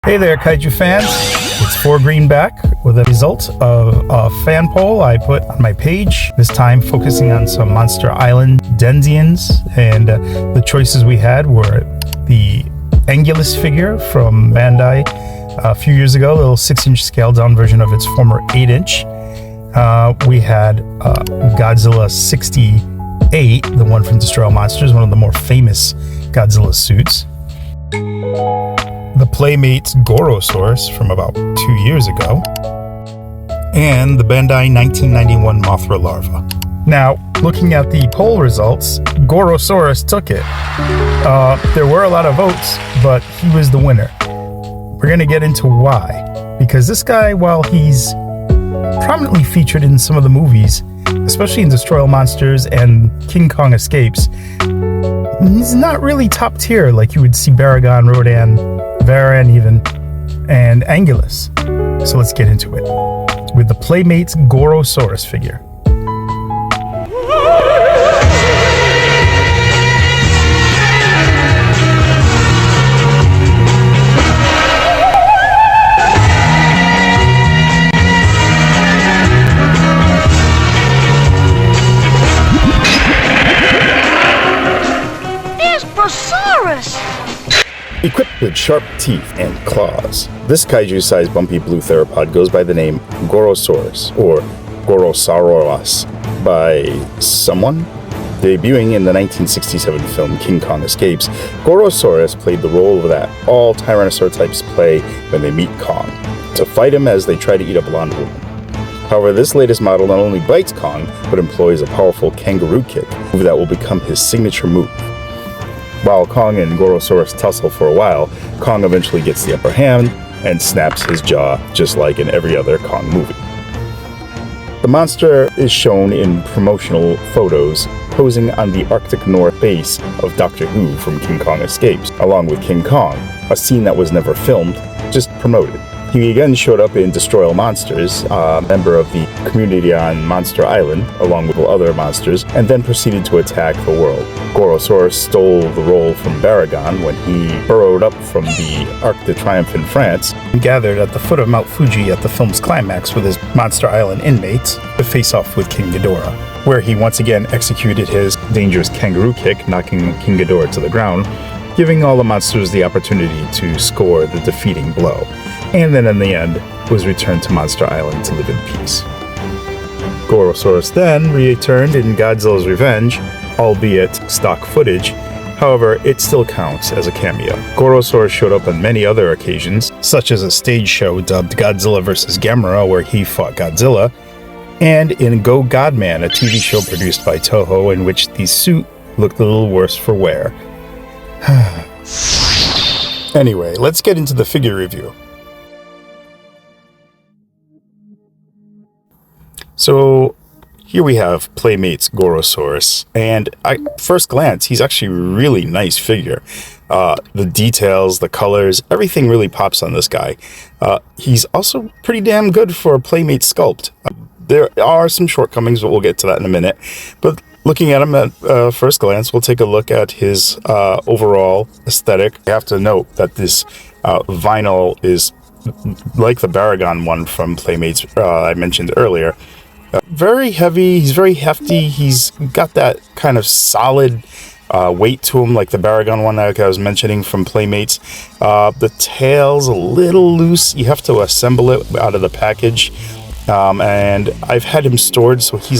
Hey there, Kaiju fans. It's 4Green back with a result of a fan poll I put on my page, this time focusing on some Monster Island Denzians, and the choices we had were the Angulus figure from Bandai a few years ago, a little 6-inch scaled down version of its former 8-inch. We had Godzilla 68, the one from Destroy All Monsters, one of the more famous Godzilla suits. The Playmates Gorosaurus from about 2 years ago, and the Bandai 1991 Mothra larva. Now, looking at the poll results, Gorosaurus took it. There were a lot of votes, but he was the winner. We're going to get into why. Because this guy, while he's prominently featured in some of the movies, especially in Destroy All Monsters and King Kong Escapes, he's not really top tier like you would see Baragon, Rodan, Varan even, and Angulus. So let's get into it with the Playmates Gorosaurus figure. There's Gorosaurus! Equipped with sharp teeth and claws, this kaiju-sized bumpy blue theropod goes by the name Gorosaurus, or Gorosaurus, by someone. Debuting in the 1967 film King Kong Escapes, Gorosaurus played the role that all Tyrannosaur types play when they meet Kong, to fight him as they try to eat a blonde woman. However, this latest model not only bites Kong, but employs a powerful kangaroo kick, move that will become his signature move. While Kong and Gorosaurus tussle for a while, Kong eventually gets the upper hand and snaps his jaw, just like in every other Kong movie. The monster is shown in promotional photos posing on the Arctic North base of Doctor Who from King Kong Escapes, along with King Kong, a scene that was never filmed, just promoted. He again showed up in Destroy All Monsters, a member of the community on Monster Island, along with other monsters, and then proceeded to attack the world. Gorosaurus stole the role from Baragon when he burrowed up from the Arc de Triomphe in France and gathered at the foot of Mount Fuji at the film's climax with his Monster Island inmates to face off with King Ghidorah, where he once again executed his dangerous kangaroo kick, knocking King Ghidorah to the ground, giving all the monsters the opportunity to score the defeating blow, and then in the end was returned to Monster Island to live in peace. Gorosaurus then returned in Godzilla's Revenge, albeit stock footage. However, it still counts as a cameo. Gorosaurus showed up on many other occasions, such as a stage show dubbed Godzilla vs. Gamera, where he fought Godzilla, and in Go Godman, a TV show produced by Toho in which the suit looked a little worse for wear. Anyway, let's get into the figure review. So here we have Playmates Gorosaurus, and at first glance, he's actually a really nice figure. The details, the colors, everything really pops on this guy. He's also pretty damn good for a Playmate sculpt. There are some shortcomings, but we'll get to that in a minute. But looking at him at first glance, we'll take a look at his overall aesthetic. You have to note that this vinyl is like the Baragon one from Playmates I mentioned earlier. Very heavy, he's very hefty, he's got that kind of solid weight to him like the Baragon one like I was mentioning from Playmates. The tail's a little loose, you have to assemble it out of the package. And I've had him stored, so he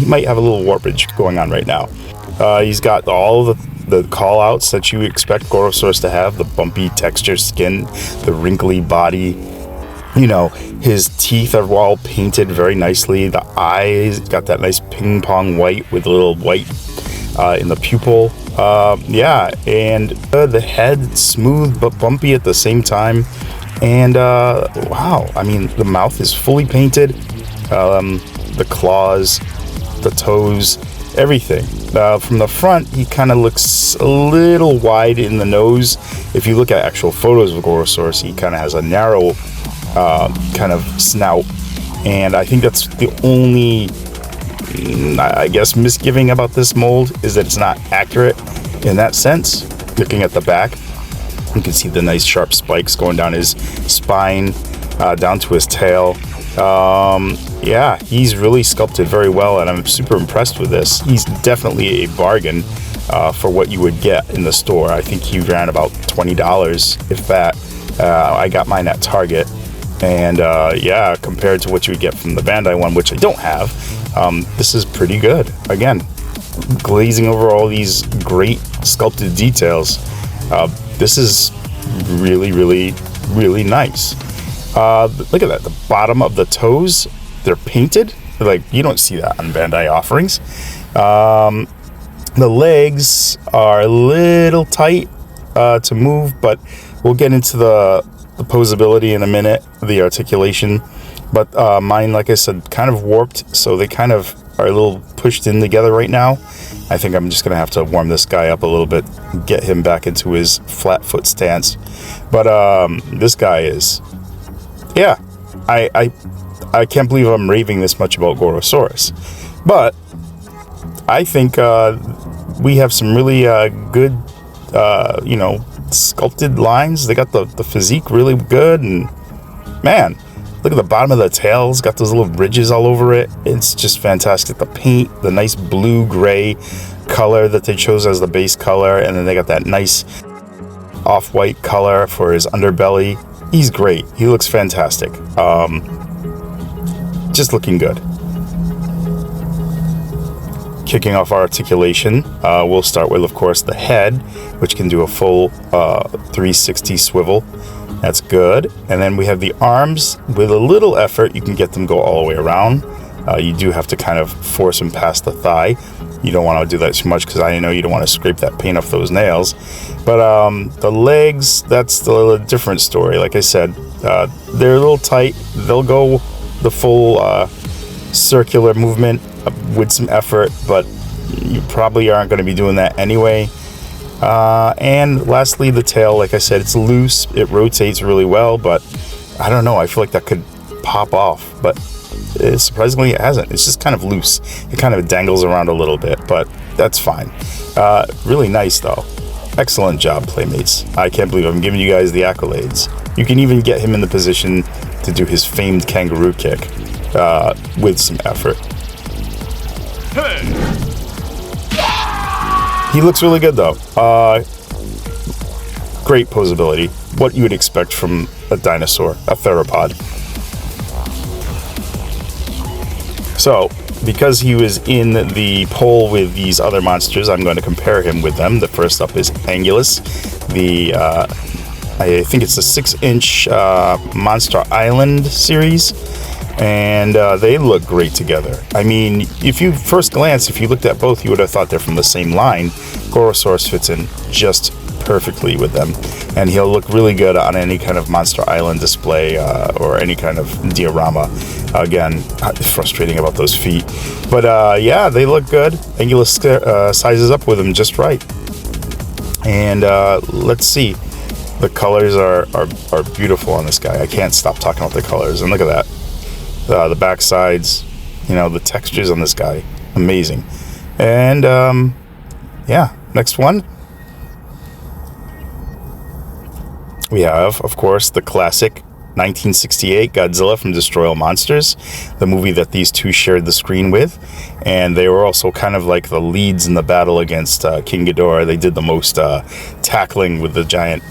might have a little warpage going on right now. He's got all the call outs that you expect Gorosaurus to have, the bumpy texture skin, the wrinkly body. You know, his teeth are all painted very nicely. The eyes got that nice ping pong white with a little white in the pupil. And the head smooth but bumpy at the same time. And wow, I mean, the mouth is fully painted. The claws, the toes, everything. From the front, he kind of looks a little wide in the nose. If you look at actual photos of Gorosaurus, he kind of has a narrow kind of snout, and I think that's the only, I guess, misgiving about this mold, is that it's not accurate in that sense. Looking at the back, You can see the nice sharp spikes going down his spine, down to his tail. Yeah, he's really sculpted very well, and I'm super impressed with this. He's definitely a bargain for what you would get in the store. I think he ran about $20, if that. I got mine at Target, and yeah, compared to what you would get from the Bandai one, which I don't have, this is pretty good. Again, glazing over all these great sculpted details. This is really, really, really nice. Look at that, the bottom of the toes, they're painted. Like, you don't see that on Bandai offerings. The legs are a little tight to move, but we'll get into the posability in a minute, the articulation. But mine, like I said, kind of warped, so they kind of are a little pushed in together right now. I think I'm just going to have to warm this guy up a little bit, get him back into his flat foot stance. But this guy is... Yeah, I can't believe I'm raving this much about Gorosaurus. But I think we have some really good, you know, sculpted lines. They got the physique really good, and man, look at the bottom of the tail. It's got those little ridges all over it. It's just fantastic. The paint, the nice blue-gray color that they chose as the base color, and then they got that nice off-white color for his underbelly. He's great. He looks fantastic. Just looking good. Kicking off our articulation, we'll start with, of course, the head, which can do a full 360 swivel. That's good. And then we have the arms. With a little effort, you can get them go all the way around. You do have to kind of force them past the thigh. You don't want to do that too much, because I know you don't want to scrape that paint off those nails. But the legs, that's a different story. Like I said, they're a little tight. They'll go the full circular movement with some effort, but you probably aren't going to be doing that anyway. And lastly, the tail, like I said, it's loose. It rotates really well, but I don't know. I feel like that could pop off, but surprisingly it hasn't. It's just kind of loose. It kind of dangles around a little bit, but that's fine. Really nice though. Excellent job, Playmates. I can't believe I'm giving you guys the accolades. You can even get him in the position to do his famed kangaroo kick with some effort. He looks really good though. Great posability. What you would expect from a dinosaur, a theropod. So, because he was in the poll with these other monsters, I'm going to compare him with them. The first up is Angulus. I think it's the 6-inch Monster Island series. And they look great together. I mean, if you first glance, if you looked at both, you would have thought they're from the same line. Gorosaurus fits in just perfectly with them, and he'll look really good on any kind of Monster Island display or any kind of diorama. Again, frustrating about those feet, but yeah, they look good. Angulus sizes up with them just right. And let's see, the colors are beautiful on this guy. I can't stop talking about the colors, and look at that. The back sides, you know, the textures on this guy, amazing. And yeah, next one. We have, of course, the classic 1968 Godzilla from Destroy All Monsters, the movie that these two shared the screen with. And they were also kind of like the leads in the battle against King Ghidorah. They did the most tackling with the giant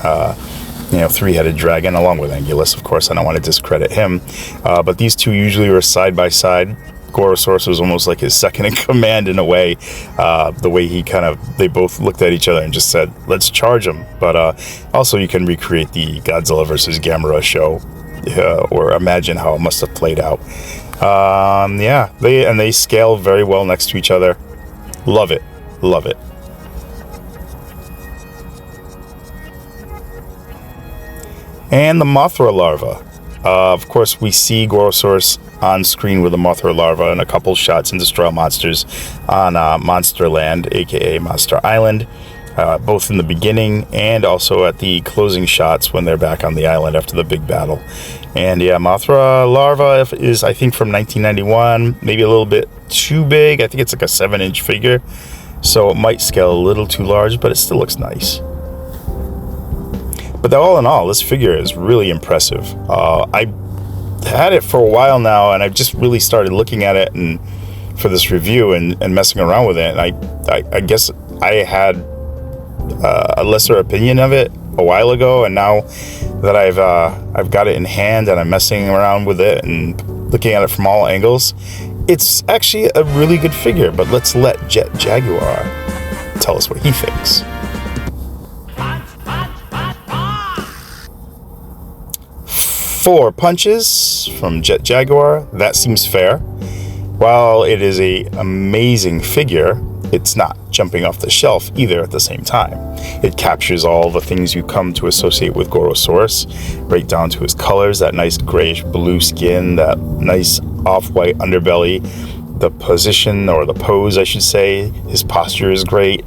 three-headed dragon, along with Angulus, of course. I don't want to discredit him. But these two usually were side by side. Gorosaurus was almost like his second in command in a way. The way they both looked at each other and just said, let's charge him. But also you can recreate the Godzilla versus Gamera show, or imagine how it must have played out. Yeah, they scale very well next to each other. Love it. Love it. And the Mothra larva. Of course, we see Gorosaurus on screen with the Mothra larva in a couple shots in Destroy All Monsters on Monsterland, aka Monster Island, both in the beginning and also at the closing shots when they're back on the island after the big battle. And yeah, Mothra larva is, I think, from 1991, maybe a little bit too big. I think it's like a 7-inch figure, so it might scale a little too large, but it still looks nice. But all in all, this figure is really impressive. I had it for a while now, and I've just really started looking at it and for this review and messing around with it. And I guess I had a lesser opinion of it a while ago, and now that I've got it in hand and I'm messing around with it and looking at it from all angles, it's actually a really good figure. But let's let Jaguar tell us what he thinks. Four punches from Jaguar. That seems fair. While it is an amazing figure, it's not jumping off the shelf either at the same time. It captures all the things you come to associate with Gorosaurus, right down to his colors, that nice grayish blue skin, that nice off-white underbelly, the position, or the pose I should say. His posture is great.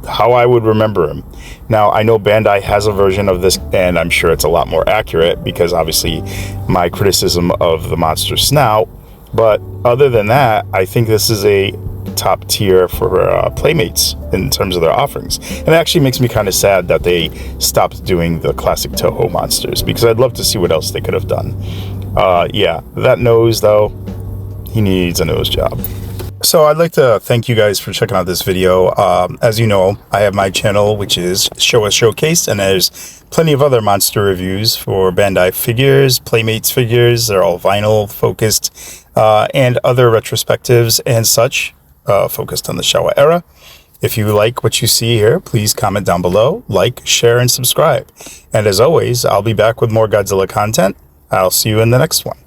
How I would remember him. Now, I know Bandai has a version of this, and I'm sure it's a lot more accurate because obviously my criticism of the monster snout. But other than that, I think this is a top tier for Playmates in terms of their offerings. And it actually makes me kind of sad that they stopped doing the classic Toho monsters, because I'd love to see what else they could have done. Yeah, that nose though, he needs a nose job. So I'd like to thank you guys for checking out this video. As you know, I have my channel, which is Showa Showcase, and there's plenty of other monster reviews for Bandai figures, Playmates figures. They're all vinyl focused, and other retrospectives and such, focused on the Showa era. If you like what you see here, please comment down below, like, share, and subscribe. And as always, I'll be back with more Godzilla content. I'll see you in the next one.